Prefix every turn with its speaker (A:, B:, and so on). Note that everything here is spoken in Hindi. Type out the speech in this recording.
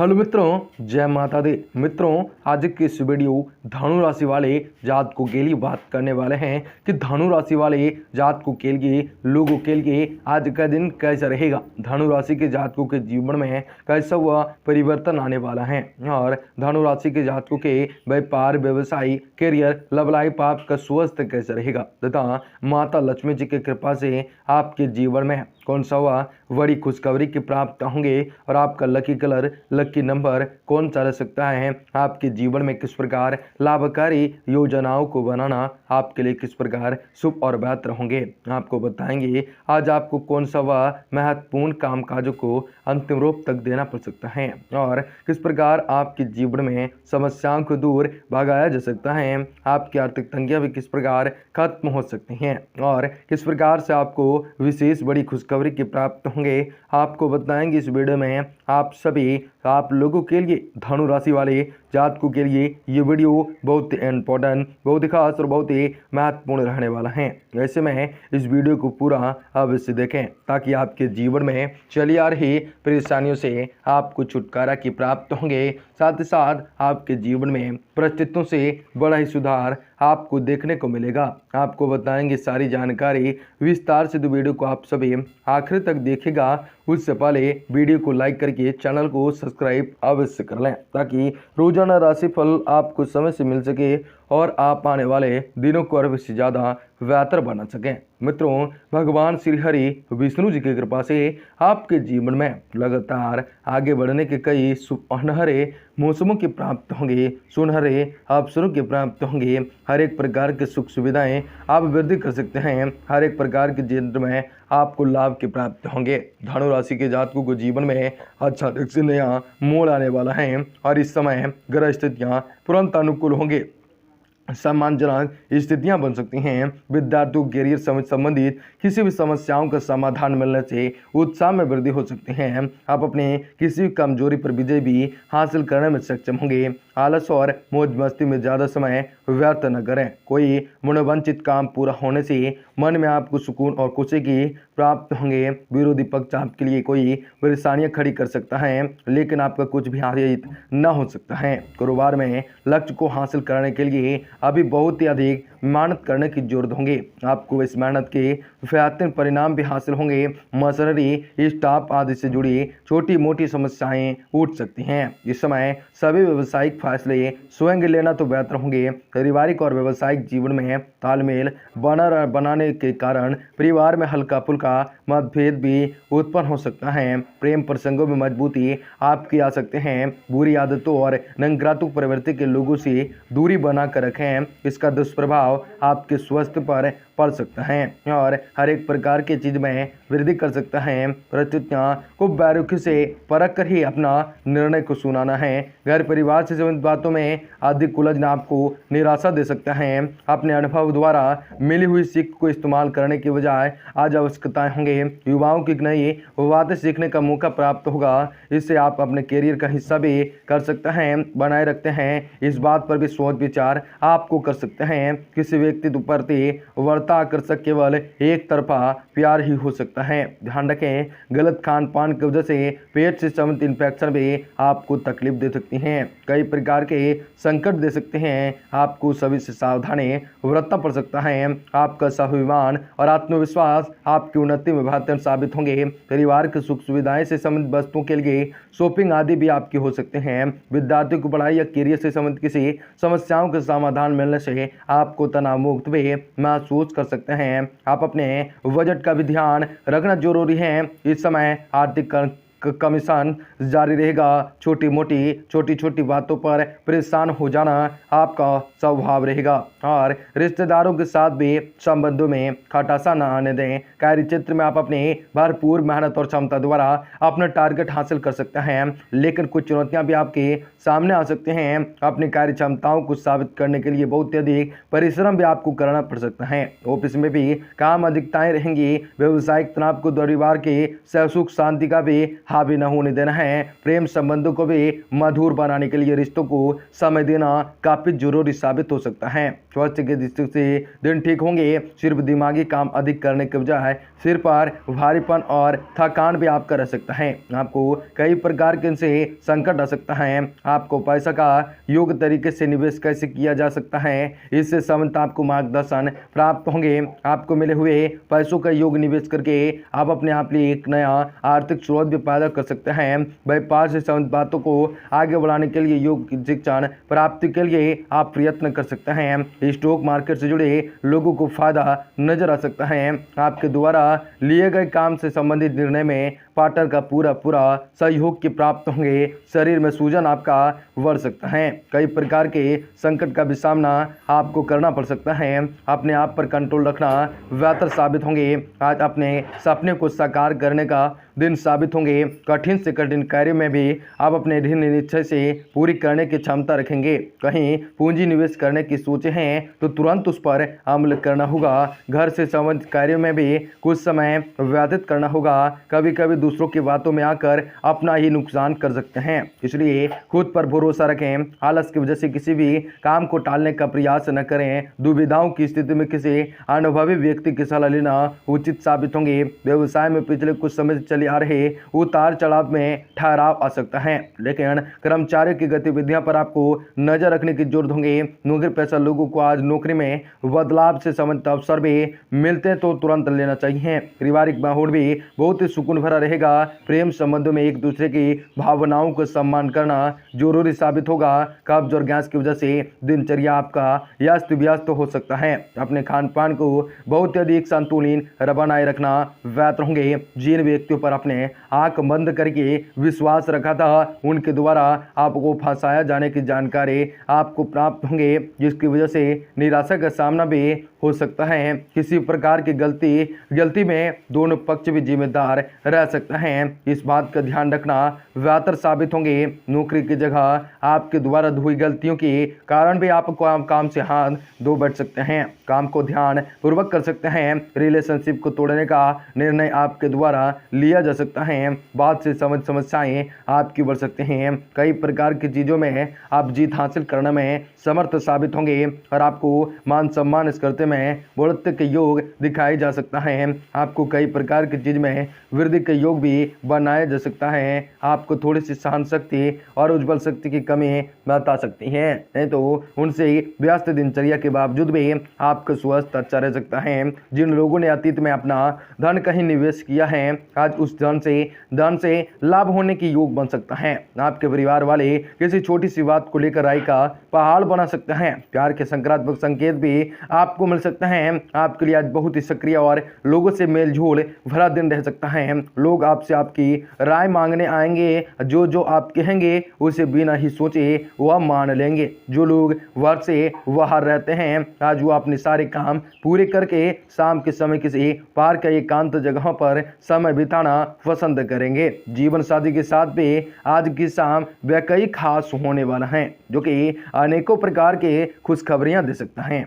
A: हेलो मित्रों, जय माता दी। मित्रों, आज की इस वीडियो धनु राशि वाले जातकों के लिए बात करने वाले हैं कि धनु राशि वाले जातकों के लिए लोगों के लिए आज का दिन कैसा रहेगा। धनु राशि के जातकों के जीवन में कैसा हुआ परिवर्तन आने वाला है और धनु राशि के जातकों के व्यापार, व्यवसाय, करियर, लव लाइफ आपका स्वास्थ्य कैसा रहेगा तथा माता लक्ष्मी जी की कृपा से आपके जीवन में कौन सा हुआ बड़ी खुशखबरी की प्राप्त होंगे और आपका लकी कलर, लकी नंबर कौन सा रह सकता है। आपके जीवन में किस प्रकार लाभकारी योजनाओं को बनाना आपके लिए किस प्रकार शुभ और बेहतर होंगे, आपको बताएंगे। आज आपको कौन सा वह महत्वपूर्ण कामकाजों को अंतिम रूप तक देना पड़ सकता है और किस प्रकार आपके जीवन में समस्याओं को दूर भगाया जा सकता है। आपकी आर्थिक तंगियां भी किस प्रकार खत्म हो सकती हैं और किस प्रकार से आपको विशेष बड़ी खुशखबरी की प्राप्त होंगे, आपको बताएंगे इस वीडियो में। आप लोगों के लिए, धनु राशि वाले जातकों के लिए ये वीडियो बहुत इंपॉर्टेंट, बहुत ही खास और बहुत ही महत्वपूर्ण रहने वाला है। ऐसे में इस वीडियो को पूरा अवश्य देखें ताकि आपके जीवन में चली आ रही परेशानियों से आपको छुटकारा की प्राप्त होंगे। साथ ही साथ आपके जीवन में परिस्थितियों से बड़ा ही सुधार आपको देखने को मिलेगा। आपको बताएंगे सारी जानकारी विस्तार से, तो वीडियो को आप सभी आखिर तक देखेगा। उससे पहले वीडियो को लाइक करके चैनल को सब्सक्राइब अवश्य कर लें ताकि रोजाना राशिफल आपको समय से मिल सके और आप आने वाले दिनों को और से ज़्यादा बेहतर बना सकें। मित्रों, भगवान श्री हरि विष्णु जी की कृपा से आपके जीवन में लगातार आगे बढ़ने के कई सुनहरे मौसमों की प्राप्त होंगे, सुनहरे अवसरों की प्राप्त होंगे। हर एक प्रकार के सुख सुविधाएं आप वृद्धि कर सकते हैं। हर एक प्रकार के क्षेत्र में आपको लाभ की प्राप्त होंगे। धनु राशि के जातकों को जीवन में अच्छा नया मोड़ आने वाला है और इस समय ग्रह स्थितियाँ तुरंत अनुकूल होंगे। सम्मानजनक स्थितियां बन सकती हैं। विद्यार्थियों को करियर संबंधित किसी भी समस्याओं का समाधान मिलने से उत्साह में वृद्धि हो सकती है। आप अपने किसी भी कमजोरी पर विजय भी हासिल करने में सक्षम होंगे। आलस और मौज मस्ती में ज़्यादा समय व्यर्थ न करें। कोई मनोवांछित काम पूरा होने से मन में आपको सुकून और खुशी की प्राप्त होंगे। विरोधी पक्ष आपके लिए कोई परेशानियां खड़ी कर सकता है, लेकिन आपका कुछ भी हासिल न हो सकता है। कारोबार में लक्ष्य को हासिल करने के लिए अभी बहुत ही अधिक मेहनत करने की जरूरत होंगी। आपको इस मेहनत के बेहतरीन परिणाम भी हासिल होंगे। मशीनरी, स्टाफ आदि से जुड़ी छोटी मोटी समस्याएं उठ सकती हैं। इस समय सभी व्यावसायिक फैसले स्वयं लेना तो बेहतर होंगे। पारिवारिक और व्यावसायिक जीवन में तालमेल बनाने के कारण परिवार में हल्का फुल्का मतभेद भी उत्पन्न हो सकता है। प्रेम प्रसंगों में मजबूती आपकी आ सकते हैं। बुरी आदतों और नकारात्मक प्रवृत्ति के लोगों से दूरी बनाकर रखें। इसका दुष्प्रभाव आपके स्वास्थ्य पर पड़ सकता है और हर एक प्रकार की चीज में वृद्धि कर सकता है। परिस्थितियों को बारीकी से परख कर ही अपना निर्णय को सुनाना है। घर परिवार से संबंधित बातों में अधिक उलझना आपको निराशा दे सकता है। अपने अनुभव द्वारा मिली हुई सीख को इस्तेमाल करने की बजाय आज आवश्यकताएं होंगे। युवाओं की नई बातें सीखने का मौका प्राप्त होगा। इससे आप अपने करियर का हिस्सा भी कर सकते हैं, बनाए रखते हैं। इस बात पर भी सोच विचार आपको कर सकते हैं। किसी व्यक्ति प्रति वर्ता आकर्षक केवल एक तरफा प्यार ही हो सकता है। ध्यान रखें, गलत खान पान की वजह से पेट से संबंधित इन्फेक्शन भी आपको तकलीफ दे सकती हैं, कई प्रकार के संकट दे सकते हैं। आपको सभी से सावधानी बरतना पड़ सकता है। आपका स्वाभिमान और आत्मविश्वास आपकी उन्नति में बेहतर साबित होंगे। परिवार की सुख सुविधाएं से संबंधित वस्तुओं के लिए शॉपिंग आदि भी आपकी हो सकते हैं। विद्यार्थियों को पढ़ाई या करियर से संबंधित किसी समस्याओं के समाधान मिलने से आपको तनाव मुक्त भी महसूस कर सकते हैं। आप अपने बजट का भी ध्यान रखना जरूरी है। इस समय आर्थिक कमीशन जारी रहेगा। छोटी छोटी बातों पर परेशान हो जाना आपका स्वभाव रहेगा और रिश्तेदारों के साथ भी संबंधों में खटासा न आने दें। कार्य क्षेत्र में आप अपनी भरपूर मेहनत और क्षमता द्वारा अपना टारगेट हासिल कर सकते हैं, लेकिन कुछ चुनौतियां भी आपके सामने आ सकते हैं। अपनी कार्य क्षमताओं को साबित करने के लिए बहुत अधिक परिश्रम भी आपको करना पड़ सकता है। ऑफिस में भी काम अधिकताएं रहेंगी। व्यवसायिक तनाव को परिवार के सुख शांति का भी हावी न होने देना है। प्रेम संबंधों को भी मधुर बनाने के लिए रिश्तों को समय देना काफी जरूरी साबित हो सकता है। स्वास्थ्य के दृष्टि से दिन ठीक होंगे। सिर्फ दिमागी काम अधिक करने के बजाय सिर पर भारीपन और थकान भी आपका रह सकता है। आपको कई प्रकार के से संकट आ सकता है। आपको पैसा का योग्य तरीके से निवेश कैसे किया जा सकता है, इससे संबंधित आपको मार्गदर्शन प्राप्त होंगे। आपको मिले हुए पैसों का योग निवेश करके आप अपने आप लिए एक नया आर्थिक स्रोत भी पैदा कर सकते हैं। व्यापार से संबंधित बातों को आगे बढ़ाने के लिए योग शिक्षण प्राप्ति के लिए आप प्रयत्न कर सकते हैं। स्टॉक मार्केट से जुड़े लोगों को फायदा नजर आ सकता है। आपके द्वारा लिए गए काम से संबंधित निर्णय में पार्टनर का पूरा सहयोग के प्राप्त होंगे। शरीर में सूजन आपका बढ़ सकता है। कई प्रकार के संकट का भी सामना आपको करना पड़ सकता है। अपने आप पर कंट्रोल रखना बेहतर साबित होंगे। आज अपने सपने को साकार करने का दिन साबित होंगे। कठिन से कठिन कार्य में भी आप अपने दृढ़ निश्चय से पूरी करने की क्षमता रखेंगे। कहीं पूंजी निवेश करने की सोचे हैं तो तुरंत उस पर अमल करना होगा। घर से संबंधित कार्यों में भी कुछ समय व्यतीत करना होगा। कभी कभी दूसरों की बातों में आकर अपना ही नुकसान कर सकते हैं, इसलिए खुद पर भरोसा रखें। आलस की वजह से किसी भी काम को टालने का प्रयास न करें। दुविधाओं की स्थिति में किसी अनुभवी व्यक्ति की सलाह लेना उचित साबित होंगे। व्यवसाय में पिछले कुछ समय से चले आ रहे उतार चढ़ाव में ठहराव आ सकता है, लेकिन कर्मचारियों की गतिविधियों पर आपको नजर रखने की जरूरत होगी। नौकरी पेशा लोगों को आज नौकरी में बदलाव से संबंधित अवसर भी मिलते तो तुरंत लेना चाहिए। पारिवारिक माहौल भी बहुत ही सुकून भरा रहेगा। प्रेम संबंधों में एक दूसरे की भावनाओं को सम्मान करना जरूरी साबित होगा। कब्ज और गैस की वजह से दिनचर्या आपका अस्त व्यस्त हो सकता है। अपने खान पान को बहुत अधिक संतुलित बनाए रखना बेहतर होंगे। जिन व्यक्तियों पर अपने आंख बंद करके विश्वास रखा था उनके द्वारा आपको फंसाया जाने की जानकारी आपको प्राप्त होंगे, जिसकी वजह से निराशा का सामना भी हो सकता है। किसी प्रकार की गलती में दोनों पक्ष भी जिम्मेदार रह सकते हैं। इस बात का ध्यान रखना बेहतर साबित होंगे। नौकरी की जगह आपके द्वारा हुई गलतियों के कारण भी आप काम से हाथ धो बैठ सकते हैं। काम को ध्यान पूर्वक कर सकते हैं। रिलेशनशिप को तोड़ने का निर्णय आपके द्वारा लिया जा सकता है। बात से समस्याएं आपकी बढ़ सकते हैं। कई प्रकार की चीजों में आप जीत हासिल करने में समर्थ साबित होंगे और आपको मान सम्मान इस करते में बढ़ोतरी के योग दिखाई जा सकता है। आपको कई प्रकार की चीज में वृद्धि के योग भी बनाया जा सकता है। आपको थोड़ी सी सहन शक्ति और उज्ज्वल शक्ति की कमी बता सकती है, नहीं तो उनसे व्यस्त दिनचर्या के बावजूद भी आपका स्वास्थ्य अच्छा रह सकता है। जिन लोगों ने अतीत में अपना धन कहीं निवेश किया है, आज उस धन से लाभ होने की योग बन सकता है। आपके परिवार वाले किसी छोटी सी बात को लेकर राय का पहाड़ बना सकते हैं। प्यार के सकारात्मक संकेत भी आपको मिल सकते हैं। आपके लिए आज बहुत ही सक्रिय और लोगों से मेलजोल भरा दिन रह सकता है। लोग आपसे आपकी राय मांगने आएंगे। जो आप कहेंगे उसे बिना ही सोचे वह मान लेंगे। जो लोग वर्ष से बाहर रहते हैं, आज वो अपने सारे काम पूरे करके शाम के समय किसी पार्क या एकांत जगहों पर समय बिताना पसंद करेंगे। जीवन साथी के साथ भी आज की शाम वह कई खास होने वाला है, जो कि अनेकों प्रकार के खुशखबरियां दे सकता है।